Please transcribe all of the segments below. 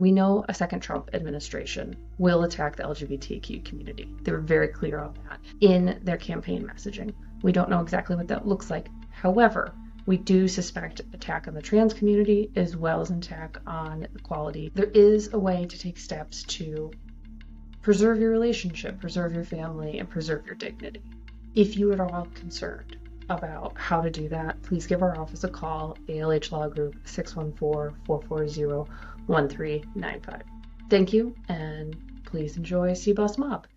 We know a second Trump administration will attack the LGBTQ community. They were very clear on that in their campaign messaging. We don't know exactly what that looks like. However, we do suspect attack on the trans community as well as an attack on equality. There is a way to take steps to preserve your relationship, preserve your family, and preserve your dignity. If you are at all concerned about how to do that, please give our office a call, ALH Law Group, 614-440-1395. Thank you, and please enjoy C-Bus Mob.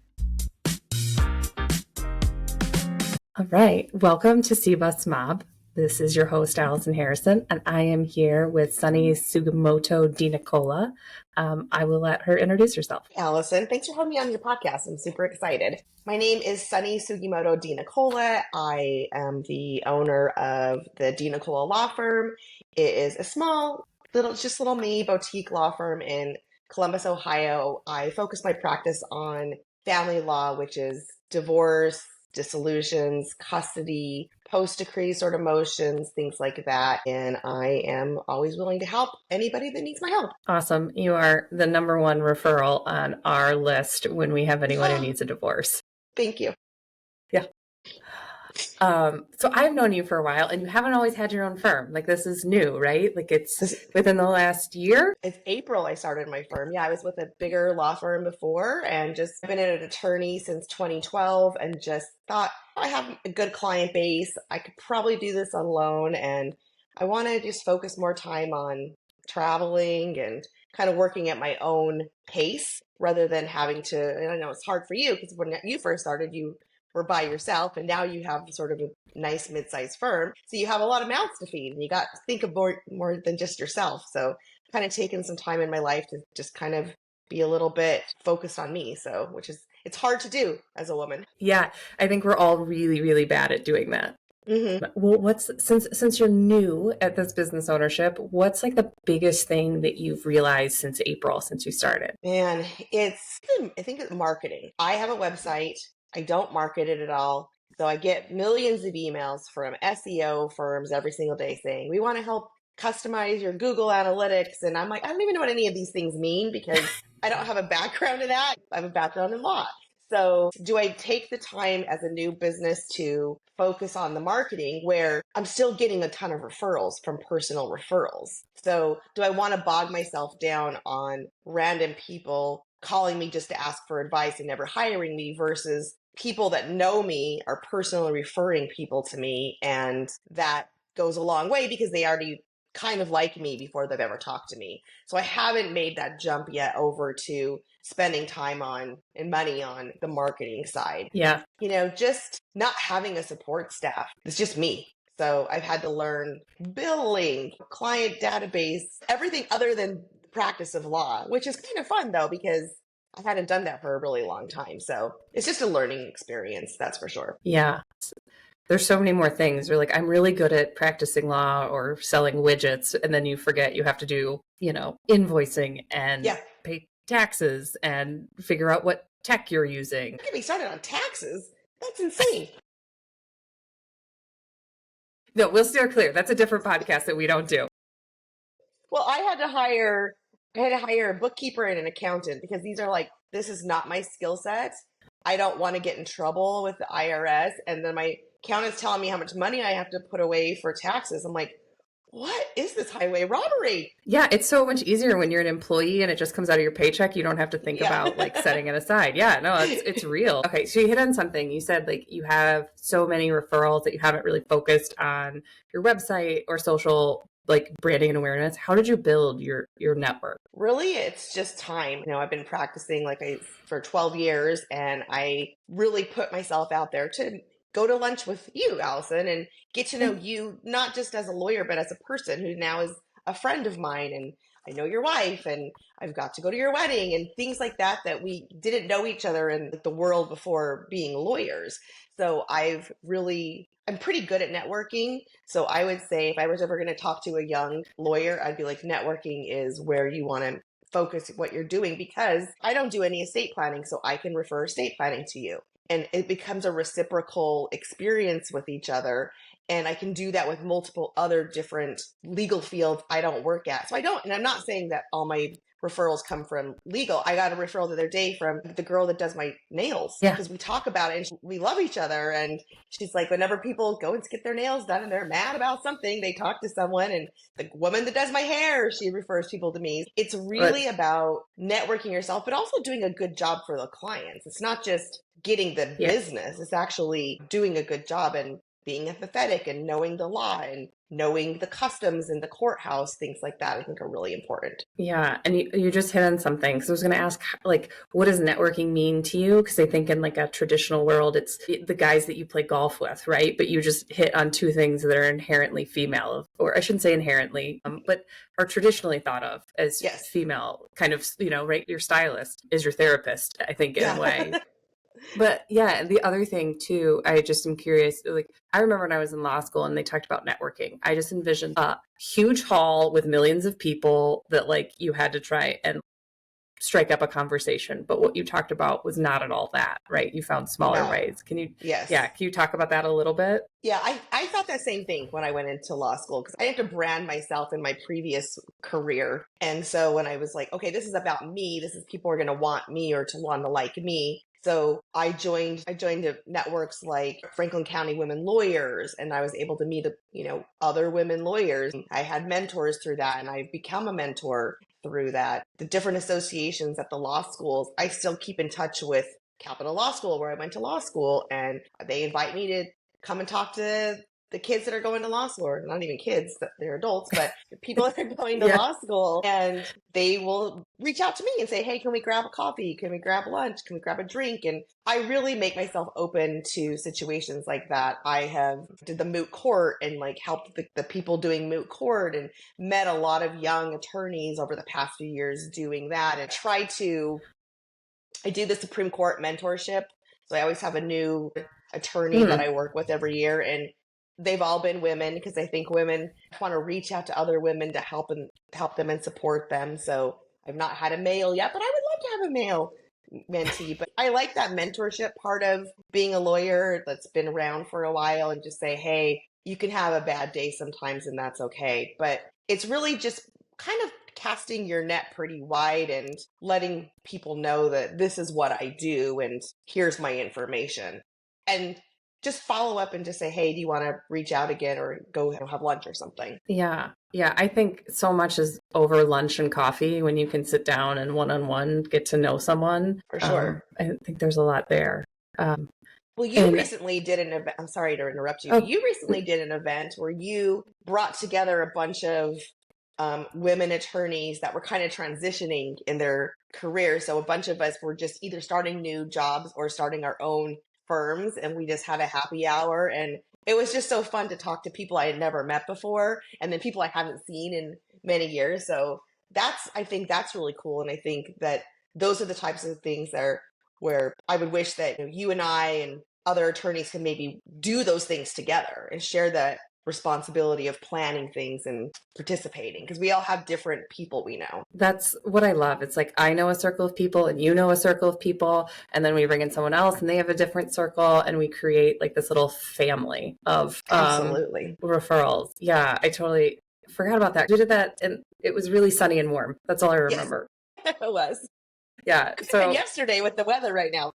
All right, welcome to C-Bus Mob. This is your host, Allison Harrison, and I am here with Sunni Sugimoto DiNicola. I will let her introduce herself. Allison, thanks for having me on your podcast. I'm super excited. My name is Sunni Sugimoto DiNicola. I am the owner of the DiNicola Law Firm. It is a small, little me boutique law firm in Columbus, Ohio. I focus my practice on family law, which is divorce, dissolutions, custody, post-decree sort of motions, things like that. And I am always willing to help anybody that needs my help. Awesome. You are the number one referral on our list when we have anyone who needs a divorce. Thank you. Yeah. So I've known you for a while, and you haven't always had your own firm. Like, this is new, right? Like, it's within the last year? It's April I started my firm. Yeah, I was with a bigger law firm before and just been an attorney since 2012 and just thought, I have a good client base. I could probably do this alone, and I want to just focus more time on traveling and kind of working at my own pace rather than having to, and I know it's hard for you because when you first started, you were by yourself, and now you have sort of a nice mid-sized firm. So you have a lot of mouths to feed, and you got to think of more than just yourself. So kind of taken some time in my life to just kind of be a little bit focused on me. So, it's hard to do as a woman. Yeah, I think we're all really, really bad at doing that. Mm-hmm. Well, since you're new at this business ownership, what's like the biggest thing that you've realized since April, since you started? Man, I think it's marketing. I have a website. I don't market it at all. So I get millions of emails from SEO firms every single day saying, we want to help customize your Google Analytics. And I'm like, I don't even know what any of these things mean because I don't have a background in that. I have a background in law. So do I take the time as a new business to focus on the marketing where I'm still getting a ton of referrals from personal referrals? So do I want to bog myself down on random people calling me just to ask for advice and never hiring me versus people that know me are personally referring people to me, and that goes a long way because they already kind of like me before they've ever talked to me. So I haven't made that jump yet over to spending time on and money on the marketing side. Yeah. Just not having a support staff. It's just me. So I've had to learn billing, client database, everything other than practice of law, which is kind of fun though, because I hadn't done that for a really long time. So it's just a learning experience, that's for sure. Yeah. There's so many more things. You're like, I'm really good at practicing law or selling widgets. And then you forget you have to do, invoicing and pay taxes and figure out what tech you're using. Don't get me started on taxes. That's insane. No, we'll steer clear. That's a different podcast that we don't do. Well, I had to hire a bookkeeper and an accountant because this is not my skill set. I don't want to get in trouble with the IRS. And then my accountant's telling me how much money I have to put away for taxes. I'm like, what is this highway robbery? Yeah, it's so much easier when you're an employee and it just comes out of your paycheck. You don't have to think about setting it aside. Yeah, no, it's real. Okay, so you hit on something. You said you have so many referrals that you haven't really focused on your website or social branding and awareness. How did you build your network? Really, it's just time. I've been practicing for 12 years, and I really put myself out there to go to lunch with you, Allison, and get to know you, not just as a lawyer, but as a person who now is a friend of mine. And I know your wife, and I've got to go to your wedding and things like that we didn't know each other in the world before being lawyers. So I'm pretty good at networking. So I would say if I was ever going to talk to a young lawyer, I'd be like, networking is where you want to focus what you're doing, because I don't do any estate planning, so I can refer estate planning to you. And it becomes a reciprocal experience with each other. And I can do that with multiple other different legal fields I don't work at. So and I'm not saying that all my referrals come from legal. I got a referral the other day from the girl that does my nails because we talk about it and we love each other. And she's like, whenever people go and get their nails done and they're mad about something, they talk to someone. And the woman that does my hair, she refers people to me. It's really about networking yourself, but also doing a good job for the clients. It's not just getting the business. It's actually doing a good job and being empathetic and knowing the law and knowing the customs in the courthouse, things like that, I think are really important. Yeah. And you just hit on something. So I was going to ask, like, what does networking mean to you? Because I think in like a traditional world, it's the guys that you play golf with, right? But you just hit on two things that are inherently female, or I shouldn't say inherently, but are traditionally thought of as female, kind of, right? Your stylist is your therapist, I think, in a way. But yeah, the other thing too, I just am curious, like, I remember when I was in law school and they talked about networking, I just envisioned a huge hall with millions of people that like you had to try and strike up a conversation. But what you talked about was not at all that, right? You found smaller ways. Can you, can you talk about that a little bit? Yeah, I thought that same thing when I went into law school because I had to brand myself in my previous career. And so when I was like, okay, this is about me, this is people are going to want me or to want to like me. So I joined networks like Franklin County Women Lawyers, and I was able to meet, other women lawyers. I had mentors through that, and I've become a mentor through that. The different associations at the law schools, I still keep in touch with Capital Law School, where I went to law school, and they invite me to come and talk to the kids that are going to law school, or not even kids, they're adults, but people that are going to law school, and they will reach out to me and say, hey, can we grab a coffee? Can we grab lunch? Can we grab a drink? And I really make myself open to situations like that. I have did the moot court and like helped the people doing moot court and met a lot of young attorneys over the past few years doing that and I do the Supreme Court mentorship. So I always have a new attorney that I work with every year, and they've all been women because I think women want to reach out to other women to help them and support them. So I've not had a male yet, but I would love to have a male mentee. But I like that mentorship part of being a lawyer that's been around for a while and just say, hey, you can have a bad day sometimes and that's okay. But it's really just kind of casting your net pretty wide and letting people know that this is what I do and here's my information. And just follow up and just say, hey, do you want to reach out again or go have lunch or something? Yeah. Yeah. I think so much is over lunch and coffee when you can sit down and one-on-one get to know someone. For sure. I think there's a lot there. Well, you recently did an event. I'm sorry to interrupt you. You recently did an event where you brought together a bunch of women attorneys that were kind of transitioning in their career. So a bunch of us were just either starting new jobs or starting our own firms, and we just had a happy hour, and it was just so fun to talk to people I had never met before and then people I haven't seen in many years. So I think that's really cool, and I think that those are the types of things that are where I would wish that you and I and other attorneys can maybe do those things together and share that responsibility of planning things and participating, because we all have different people we know. That's what I love. It's like I know a circle of people and you know a circle of people, and then we bring in someone else and they have a different circle, and we create like this little family of absolutely referrals. Yeah, I totally forgot about that. You did that and it was really sunny and warm. That's all I remember. Yes, it was. Yeah. So yesterday with the weather right now.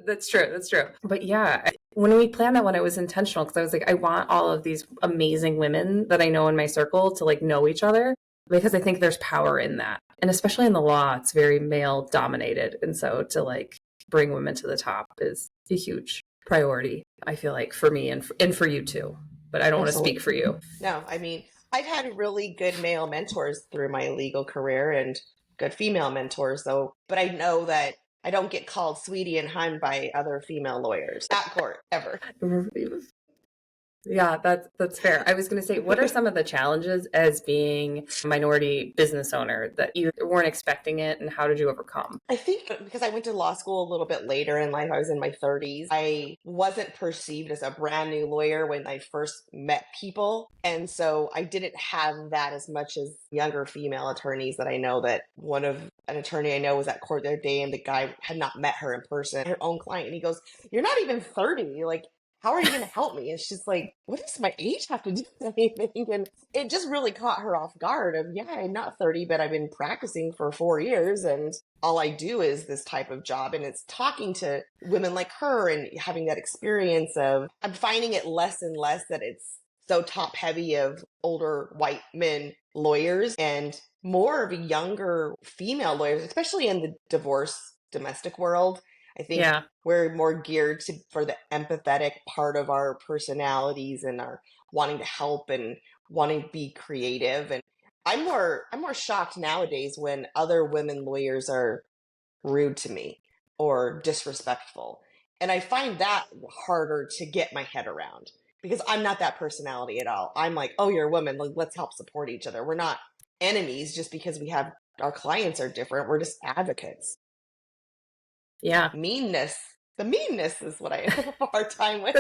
That's true. That's true. But yeah, when we planned that one, it was intentional because I was like, I want all of these amazing women that I know in my circle to like know each other, because I think there's power in that. And especially in the law, it's very male dominated. And so to like bring women to the top is a huge priority, I feel like, for me and for you too. But I don't want to speak for you. No, I mean, I've had really good male mentors through my legal career and good female mentors though. But I know that I don't get called sweetie and hun by other female lawyers at court ever. Yeah, that's fair. I was going to say, what are some of the challenges as being a minority business owner that you weren't expecting it, and how did you overcome? I think because I went to law school a little bit later in life, I was in my 30s. I wasn't perceived as a brand new lawyer when I first met people. And so I didn't have that as much as younger female attorneys that I know. That an attorney I know was at court the other day, and the guy had not met her in person, her own client. And he goes, "You're not even 30. Like, how are you going to help me? And she's like, what does my age have to do with anything? And it just really caught her off guard of, yeah, I'm not 30, but I've been practicing for 4 years and all I do is this type of job. And it's talking to women like her and having that experience of, I'm finding it less and less that it's so top heavy of older white men lawyers and more of younger female lawyers, especially in the divorce domestic world. I think Yeah. we're more geared for the empathetic part of our personalities and our wanting to help and wanting to be creative. And I'm more shocked nowadays when other women lawyers are rude to me or disrespectful. And I find that harder to get my head around because I'm not that personality at all. I'm like, oh, you're a woman. Like, let's help support each other. We're not enemies just because we have our clients are different. We're just advocates. Yeah. The meanness is what I have a hard time with.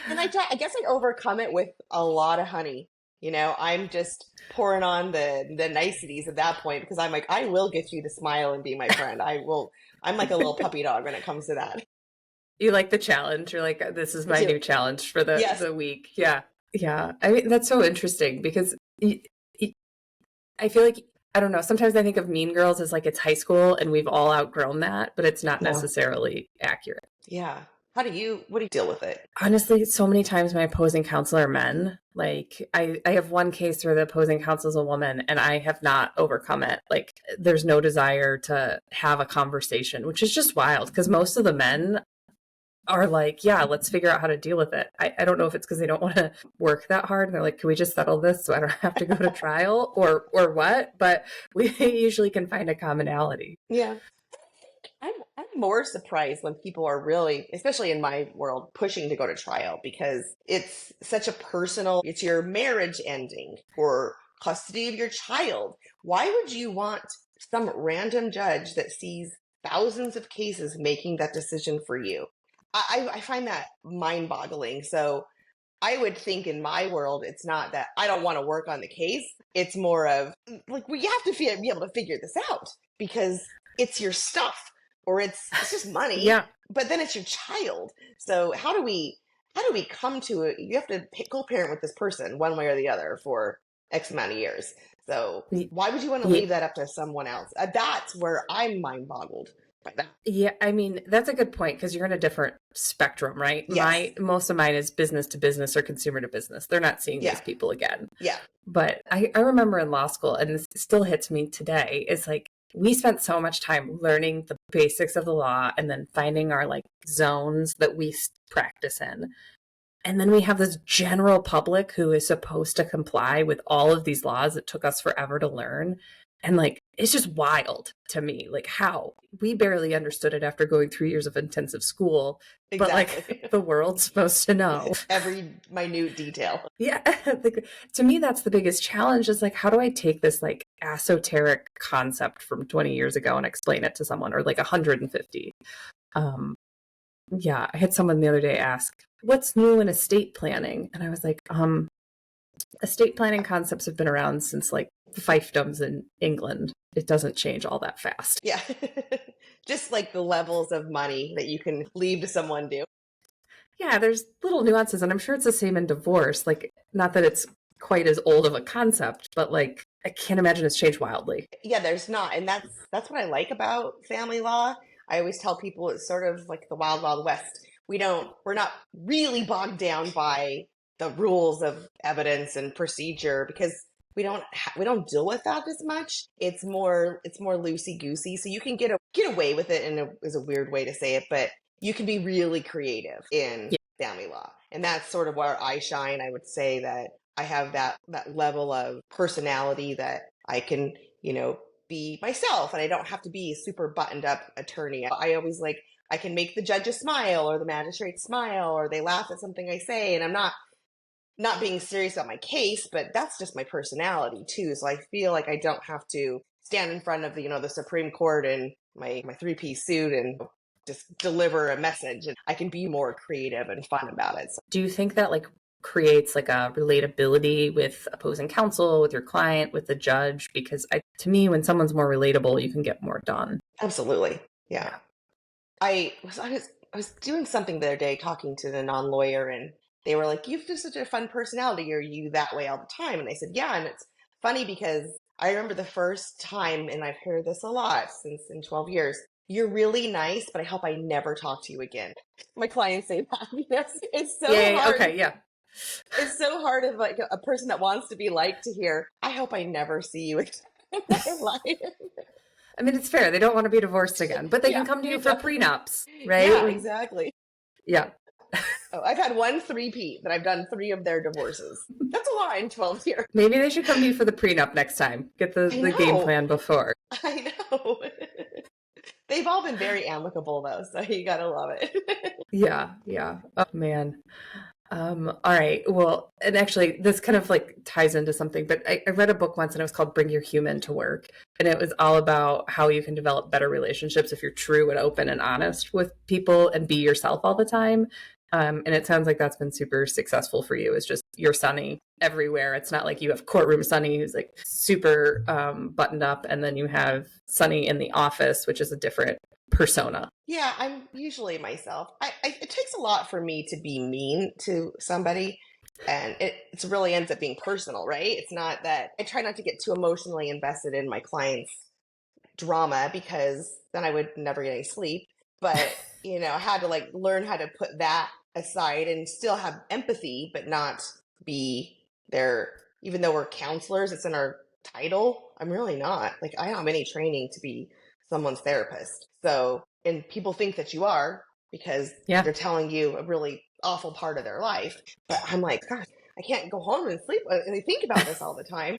And I guess I overcome it with a lot of honey. I'm just pouring on the niceties at that point because I'm like, I will get you to smile and be my friend. I'm like a little puppy dog when it comes to that. You like the challenge. You're like, this is my new challenge for the week. Yeah. Yeah. I mean, that's so interesting because I feel like, I don't know, sometimes I think of Mean Girls as like it's high school and we've all outgrown that, but it's not necessarily accurate. Yeah. What do you deal with it? Honestly, so many times my opposing counsel are men. Like I have one case where the opposing counsel is a woman and I have not overcome it. Like there's no desire to have a conversation, which is just wild because most of the men are like, yeah, let's figure out how to deal with it. I don't know if it's because they don't want to work that hard. And they're like, can we just settle this so I don't have to go to trial or what? But we usually can find a commonality. Yeah. I'm more surprised when people are really, especially in my world, pushing to go to trial because it's such a personal, it's your marriage ending or custody of your child. Why would you want some random judge that sees thousands of cases making that decision for you? I find that mind-boggling. So I would think in my world, it's not that I don't want to work on the case. It's more of like, well, you have to be able to figure this out because it's your stuff or it's just money. Yeah. But then it's your child. So how do we come to it? You have to co-parent with this person one way or the other for X amount of years. So why would you want to leave that up to someone else? That's where I'm mind-boggled. Yeah, I mean, that's a good point because you're in a different spectrum, right? Yes. Most of mine is business to business or consumer to business. They're not seeing these people again. Yeah. But I remember in law school, and this still hits me today, it's like we spent so much time learning the basics of the law and then finding our like zones that we practice in. And then we have this general public who is supposed to comply with all of these laws that took us forever to learn. And like, it's just wild to me, like how we barely understood it after going 3 years of intensive school, but like the world's supposed to know every minute detail. Yeah. Like, to me, that's the biggest challenge is like, how do I take this like esoteric concept from 20 years ago and explain it to someone or like 150? Yeah. I had someone the other day ask, what's new in estate planning? And I was like, estate planning concepts have been around since like fiefdoms in England. It doesn't change all that fast. Yeah. Just like the levels of money that you can leave to someone do. Yeah, there's little nuances, and I'm sure it's the same in divorce. Like, not that it's quite as old of a concept, but like, I can't imagine it's changed wildly. Yeah, there's not. And that's what I like about family law. I always tell people it's sort of like the wild, wild west. We're not really bogged down by the rules of evidence and procedure because we don't deal with that as much. It's more loosey goosey. So you can get away with it, and is a weird way to say it, but you can be really creative in family law. And that's sort of where I shine. I would say that I have that level of personality that I can, be myself, and I don't have to be a super buttoned up attorney. I always I can make the judges smile or the magistrate smile or they laugh at something I say, and I'm not being serious about my case, but that's just my personality too. So I feel like I don't have to stand in front of the Supreme Court in my three-piece suit and just deliver a message, and I can be more creative and fun about it. So. Do you think that creates a relatability with opposing counsel, with your client, with the judge? Because to me, when someone's more relatable, you can get more done. Absolutely. Yeah. I was I was doing something the other day talking to the non-lawyer, and they were like, "You've just such a fun personality. Are you that way all the time?" And I said, "Yeah." And it's funny because I remember the first time, and I've heard this a lot since in 12 years, "You're really nice, but I hope I never talk to you again." My clients say that because it's so hard. Okay, yeah. It's so hard of like a person that wants to be liked to hear, "I hope I never see you again in my life." I mean, it's fair. They don't want to be divorced again, but they can come to you for prenups, right? Yeah, exactly. Yeah. Oh, I've had one three-peat that I've done 3 of their divorces. That's a lot in 12 years. Maybe they should come to you for the prenup next time. Get the game plan before. I know. They've all been very amicable though, so you gotta love it. Yeah. Oh man. All right. Well, and actually this kind of like ties into something, but I read a book once and it was called Bring Your Human to Work. And it was all about how you can develop better relationships if you're true and open and honest with people and be yourself all the time. And it sounds like that's been super successful for you. It's just you're Sunni everywhere. It's not like you have courtroom Sunni who's like super buttoned up, and then you have Sunni in the office, which is a different persona. Yeah, I'm usually myself. It takes a lot for me to be mean to somebody, and it really ends up being personal, right? It's not that I try not to get too emotionally invested in my clients' drama because then I would never get any sleep. But I had to like learn how to put that aside and still have empathy, but not be there. Even though we're counselors, it's in our title. I'm really not. Like, I don't have any training to be someone's therapist. So, and people think that you are because they're telling you a really awful part of their life. But I'm like, gosh, I can't go home and sleep and I think about this all the time.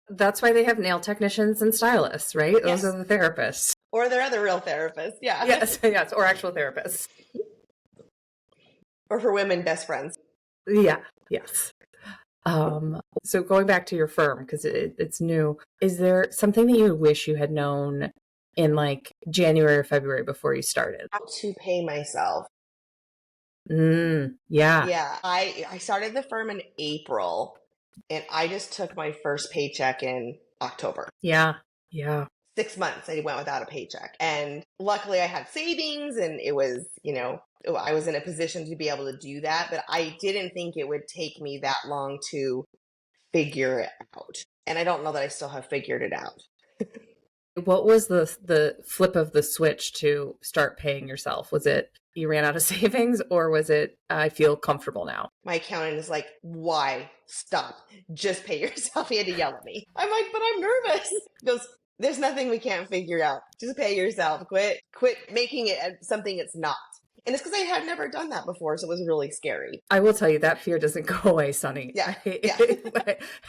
That's why they have nail technicians and stylists, right? Yes. Those are the therapists. Or they're other real therapists. Yeah. Yes, or actual therapists. Or for women, best friends. Yeah, yes. So going back to your firm, because it's new, is there something that you wish you had known in like January or February before you started? How to pay myself. Yeah. Yeah. I started the firm in April, and I just took my first paycheck in October. Yeah. 6 months I went without a paycheck. And luckily I had savings, and it was, I was in a position to be able to do that, but I didn't think it would take me that long to figure it out. And I don't know that I still have figured it out. What was the flip of the switch to start paying yourself? Was it you ran out of savings, or was it I feel comfortable now? My accountant is like, "Why? Stop. Just pay yourself." He had to yell at me. I'm like, "But I'm nervous." He goes, "There's nothing we can't figure out. Just pay yourself. Quit making it something it's not." And it's because I had never done that before, so it was really scary. I will tell you that fear doesn't go away, Sunni. Yeah.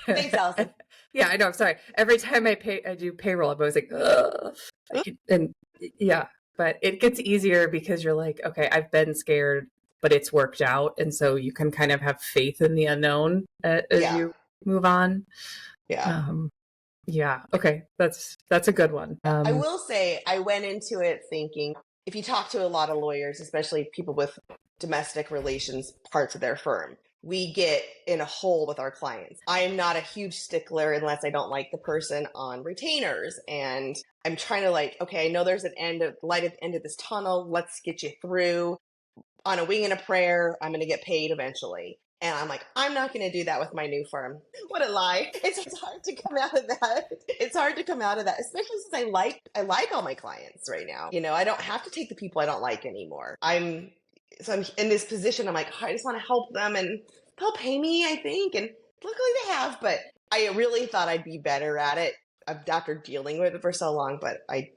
Thanks, Allison. Yeah, I know. I'm sorry. Every time I do payroll, I'm always like, ugh. And yeah, but it gets easier because you're like, okay, I've been scared, but it's worked out, and so you can kind of have faith in the unknown as you move on. Yeah. Yeah. Okay. That's a good one. I will say I went into it thinking, if you talk to a lot of lawyers, especially people with domestic relations parts of their firm, we get in a hole with our clients. I am not a huge stickler unless I don't like the person on retainers. And I'm trying to like, okay, I know there's light at the end of this tunnel. Let's get you through. On a wing and a prayer, I'm going to get paid eventually. And I'm like, I'm not going to do that with my new firm. What a lie. It's hard to come out of that. It's hard to come out of that, especially since I like all my clients right now. I don't have to take the people I don't like anymore. I'm in this position. I'm like, I just want to help them, and they'll pay me, I think. And luckily they have, but I really thought I'd be better at it after dealing with it for so long, but I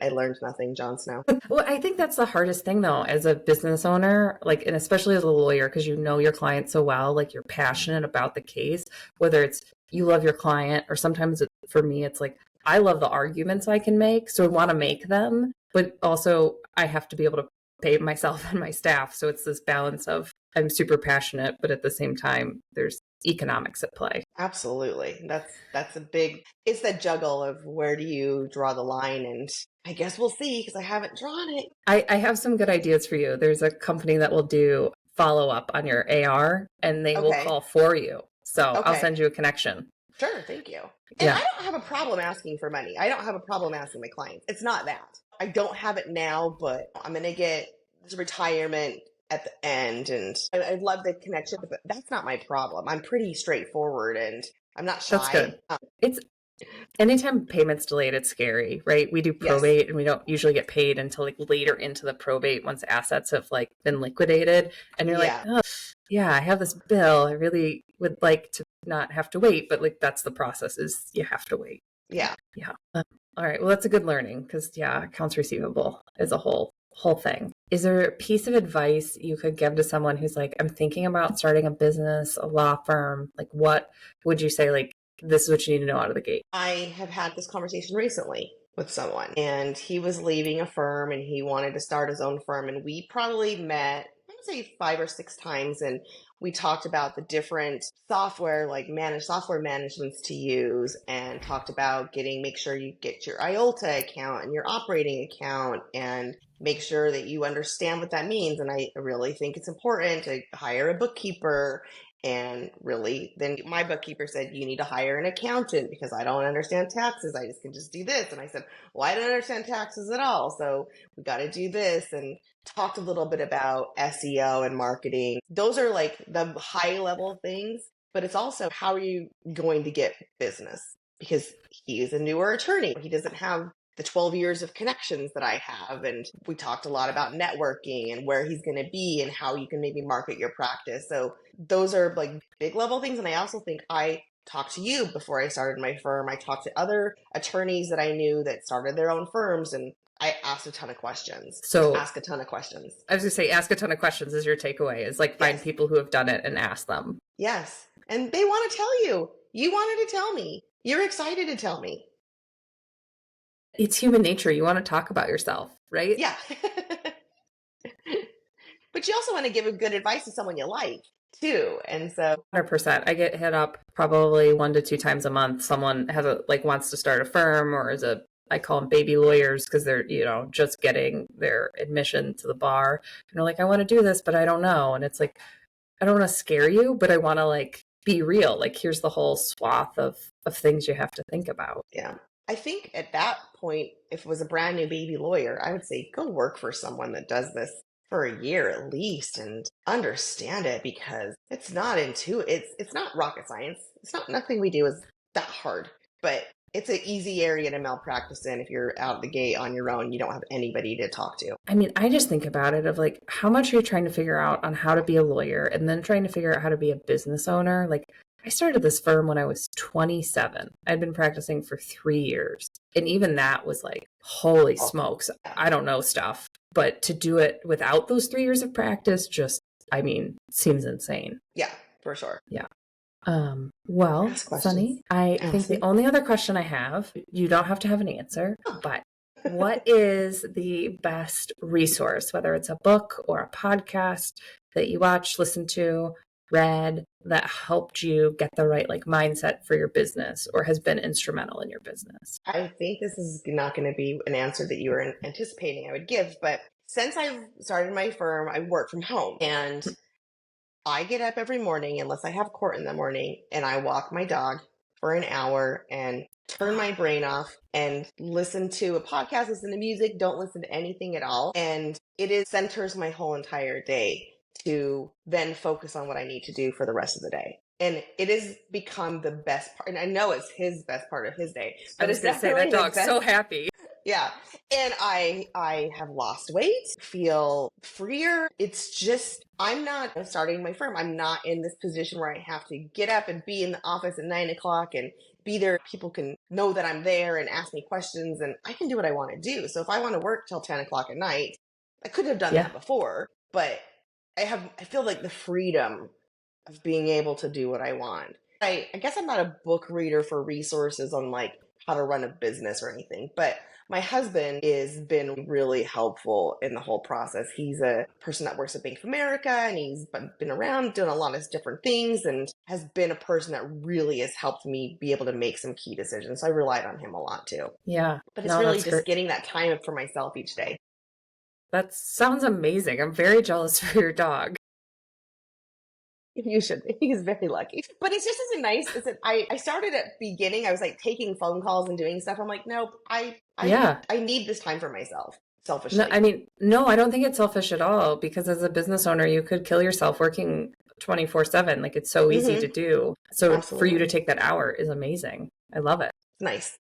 learned nothing, Jon Snow. Well, I think that's the hardest thing though, as a business owner, like, and especially as a lawyer, because you know your client so well, like you're passionate about the case, whether it's you love your client, or sometimes for me, it's like, I love the arguments I can make. So I want to make them, but also I have to be able to pay myself and my staff. So it's this balance of I'm super passionate, but at the same time, there's economics at play. Absolutely. It's that juggle of where do you draw the line, and I guess we'll see because I haven't drawn it. I have some good ideas for you. There's a company that will do follow-up on your AR, and they will call for you. So I'll send you a connection. Sure. Thank you. And I don't have a problem asking for money. I don't have a problem asking my clients. It's not that. I don't have it now, but I'm going to get retirement at the end. And I love the connection, but that's not my problem. I'm pretty straightforward and I'm not shy. That's good. It's anytime payment's delayed, it's scary, right? We do probate Yes. and we don't usually get paid until like later into the probate once assets have like been liquidated. And you're like, oh, yeah, I have this bill. I really would like to not have to wait, but like that's the process, is you have to wait. Yeah. Yeah. All right. Well, that's a good learning because accounts receivable is a whole thing. Is there a piece of advice you could give to someone who's like, I'm thinking about starting a business, a law firm? Like, what would you say? Like, this is what you need to know out of the gate. I have had this conversation recently with someone, and he was leaving a firm and he wanted to start his own firm. And we probably met, I would say 5 or 6 times, and we talked about the different software, like software managements to use, and talked about make sure you get your IOLTA account and your operating account and make sure that you understand what that means. And I really think it's important to hire a bookkeeper. And really, then my bookkeeper said, you need to hire an accountant because I don't understand taxes. I can just do this. And I said, well, I don't understand taxes at all. So we got to do this, and talked a little bit about SEO and marketing. Those are like the high level things, but it's also how are you going to get business? Because he is a newer attorney. He doesn't have the 12 years of connections that I have. And we talked a lot about networking and where he's going to be and how you can maybe market your practice. So those are like big level things. And I also think I talked to you before I started my firm. I talked to other attorneys that I knew that started their own firms, and I asked a ton of questions. So ask a ton of questions. I was going to say, ask a ton of questions is your takeaway, is like find people who have done it and ask them. Yes. And they want to tell you. You wanted to tell me. You're excited to tell me. It's human nature. You want to talk about yourself, right? Yeah. But you also want to give a good advice to someone you like too. And so 100%. I get hit up probably 1 to 2 times a month. Someone has wants to start a firm, or I call them baby lawyers because they're, just getting their admission to the bar. And they're like, I want to do this, but I don't know. And it's like, I don't want to scare you, but I want to like be real. Like, here's the whole swath of things you have to think about. Yeah. I think at that point, if it was a brand new baby lawyer, I would say go work for someone that does this for a year at least and understand it, because it's not it's not rocket science. Nothing we do is that hard, but it's an easy area to malpractice in if you're out the gate on your own. You don't have anybody to talk to. I mean, I just think about it of like, how much are you trying to figure out on how to be a lawyer and then trying to figure out how to be a business owner? Like, I started this firm when I was 27. I'd been practicing for 3 years. And even that was like, holy smokes, I don't know stuff. But to do it without those 3 years of practice seems insane. Yeah, for sure. Yeah. Well, Sunni, I think the only other question I have, you don't have to have an answer, but what is the best resource, whether it's a book or a podcast that you watched, listened to, read, that helped you get the right mindset for your business or has been instrumental in your business? I think this is not going to be an answer that you were anticipating I would give, but since I've started my firm, I work from home, and I get up every morning, unless I have court in the morning, and I walk my dog for an hour and turn my brain off and listen to a podcast, listen to music, don't listen to anything at all. And it centers my whole entire day to then focus on what I need to do for the rest of the day. And it has become the best part. And I know it's his best part of his day. But it's definitely that dog's so happy. Yeah. And I have lost weight, feel freer. It's just, I'm not starting my firm. I'm not in this position where I have to get up and be in the office at 9 o'clock and be there. People can know that I'm there and ask me questions, and I can do what I want to do. So if I want to work till 10 o'clock at night, I could have done that before, but I feel like the freedom of being able to do what I want. I guess I'm not a book reader for resources on how to run a business or anything, but my husband has been really helpful in the whole process. He's a person that works at Bank of America, and he's been around doing a lot of different things and has been a person that really has helped me be able to make some key decisions. So I relied on him a lot too. Yeah. But it's really just getting that time for myself each day. That sounds amazing. I'm very jealous for your dog. You should be. He's very lucky. But it's just as nice as I started at beginning. I was taking phone calls and doing stuff. I'm like, nope, I need this time for myself. selfishly. No, I don't think it's selfish at all, because as a business owner, you could kill yourself working 24/7. Like, it's so easy to do. So Absolutely. for you to take that hour is amazing. I love it. Nice.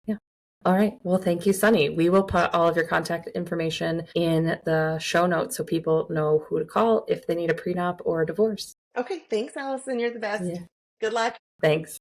Yeah. All right. Well, thank you, Sunni. We will put all of your contact information in the show notes so people know who to call if they need a prenup or a divorce. Okay. Thanks, Allison. You're the best. Yeah. Good luck. Thanks.